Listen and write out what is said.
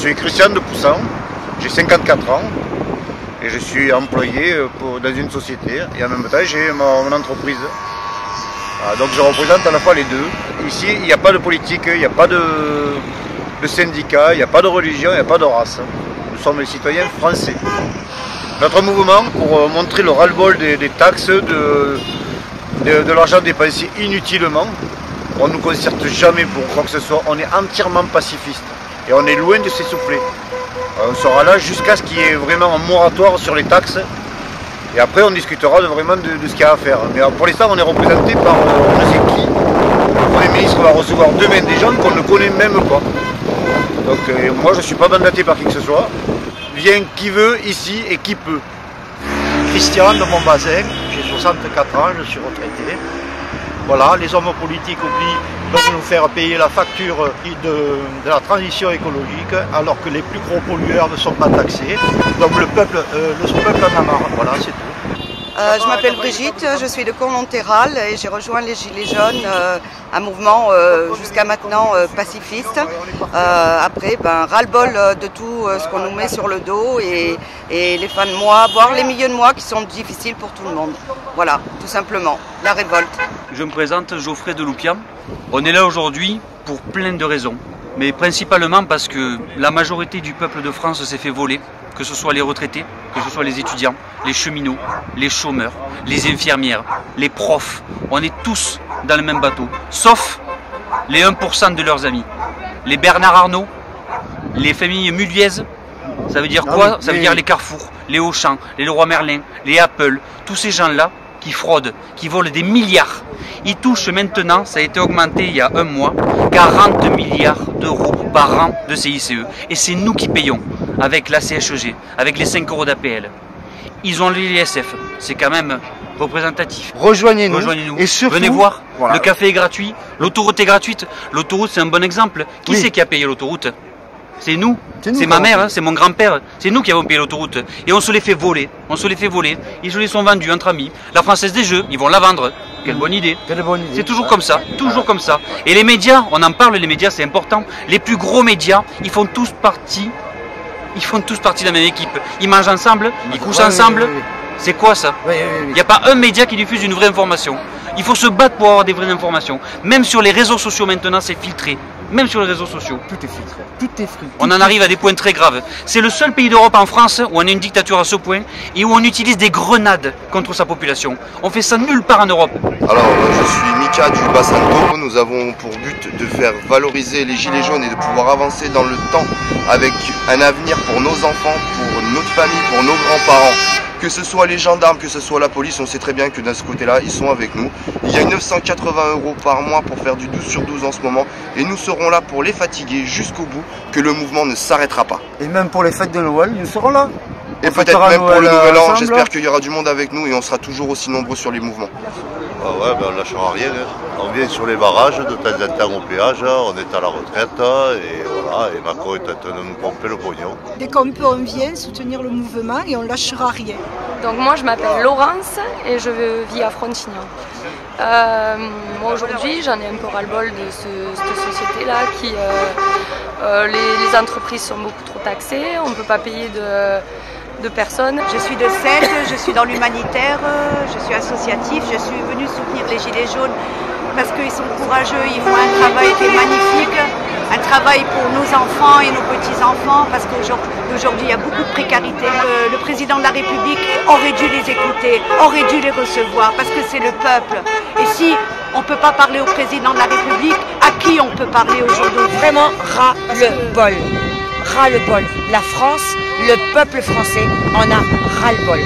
suis Christian de Poussan, j'ai 54 ans et je suis employé dans une société et en même temps j'ai mon entreprise. Donc je représente à la fois les deux. Ici il n'y a pas de politique, il n'y a pas de syndicat, il n'y a pas de religion, il n'y a pas de race. Nous sommes les citoyens français. Notre mouvement, pour montrer le ras-le-bol des taxes, de l'argent dépensé inutilement, on ne nous concerte jamais pour quoi que ce soit, on est entièrement pacifiste et on est loin de s'essouffler. On sera là jusqu'à ce qu'il y ait vraiment un moratoire sur les taxes et après on discutera vraiment de ce qu'il y a à faire. Mais pour l'instant on est représenté par on ne sait qui. Le Premier ministre va recevoir demain des gens qu'on ne connaît même pas. Donc moi je ne suis pas mandaté par qui que ce soit. Vient qui veut ici et qui peut. Christian de Montbazin, j'ai 64 ans, je suis retraité. Voilà, les hommes politiques oublient de nous faire payer la facture de la transition écologique alors que les plus gros pollueurs ne sont pas taxés. Donc le peuple en a marre, voilà, c'est tout. Je m'appelle Brigitte, je suis de Cournon-Terral et j'ai rejoint les Gilets jaunes, un mouvement jusqu'à maintenant pacifiste. Après, ras-le-bol de tout ce qu'on nous met sur le dos et les fins de mois, voire les milieux de mois qui sont difficiles pour tout le monde. Voilà, tout simplement, la révolte. Je me présente Geoffrey de Loupian. On est là aujourd'hui pour plein de raisons, mais principalement parce que la majorité du peuple de France s'est fait voler, que ce soit les retraités, que ce soit les étudiants, les cheminots, les chômeurs, les infirmières, les profs. On est tous dans le même bateau, sauf les 1% de leurs amis. Les Bernard Arnault, les familles Muliez, ça veut dire quoi? Ça veut dire les Carrefour, les Auchan, les Leroy Merlin, les Apple, tous ces gens-là qui fraudent, qui volent des milliards. Ils touchent maintenant, ça a été augmenté il y a un mois, 40 milliards d'euros par an de CICE. Et c'est nous qui payons avec la CHEG, avec les 5 euros d'APL. Ils ont l'ISF, c'est quand même représentatif. Rejoignez-nous. Et surtout, venez voir, voilà. Le café est gratuit, l'autoroute est gratuite. L'autoroute c'est un bon exemple. Qui c'est qui a payé l'autoroute? C'est nous, c'est ma mère, c'est mon grand-père, c'est nous qui avons payé l'autoroute. Et on se les fait voler, Ils se les sont vendus entre amis. La Française des Jeux, ils vont la vendre. Quelle bonne idée. C'est toujours comme ça, toujours comme ça. Et les médias, on en parle, les médias c'est important. Les plus gros médias, ils font tous partie de la même équipe. Ils mangent ensemble, ils couchent ensemble. C'est quoi ça? Il n'y a pas un média qui diffuse une vraie information. Il faut se battre pour avoir des vraies informations. Même sur les réseaux sociaux maintenant, c'est filtré. Même sur les réseaux sociaux. Tout est filtré. Tout est filtré. On en arrive à des points très graves. C'est le seul pays d'Europe en France où on a une dictature à ce point et où on utilise des grenades contre sa population. On fait ça nulle part en Europe. Alors, je suis Mika du Bassanto. Nous avons pour but de faire valoriser les gilets jaunes et de pouvoir avancer dans le temps avec un avenir pour nos enfants, pour notre famille, pour nos grands-parents. Que ce soit les gendarmes, que ce soit la police, on sait très bien que de ce côté-là, ils sont avec nous. Il y a 980 € par mois pour faire du 12 sur 12 en ce moment. Et nous serons là pour les fatiguer jusqu'au bout, que le mouvement ne s'arrêtera pas. Et même pour les fêtes de Noël, nous serons là. Et peut-être même pour le Nouvel An, j'espère qu'il y aura du monde avec nous et on sera toujours aussi nombreux sur les mouvements. Ah ouais, on ne lâchera rien. On vient sur les barrages de temps en temps au péage, on est à la retraite et voilà, et Macron est en train de nous pomper le pognon. Dès qu'on peut, on vient soutenir le mouvement et on ne lâchera rien. Donc moi je m'appelle Laurence et je vis à Frontignan. Moi aujourd'hui j'en ai un peu ras-le-bol de cette société-là qui les entreprises sont beaucoup trop taxées, on ne peut pas payer de personnes. Je suis de Celle, je suis dans l'humanitaire, je suis associatif, je suis venue soutenir les Gilets jaunes parce qu'ils sont courageux, ils font un travail qui est magnifique, un travail pour nos enfants et nos petits-enfants parce qu'aujourd'hui il y a beaucoup de précarité. Le président de la République aurait dû les écouter, aurait dû les recevoir parce que c'est le peuple. Et si on ne peut pas parler au président de la République, à qui on peut parler aujourd'hui? Vraiment ras-le-bol. Ras-le-bol. La France, le peuple français en a ras-le-bol.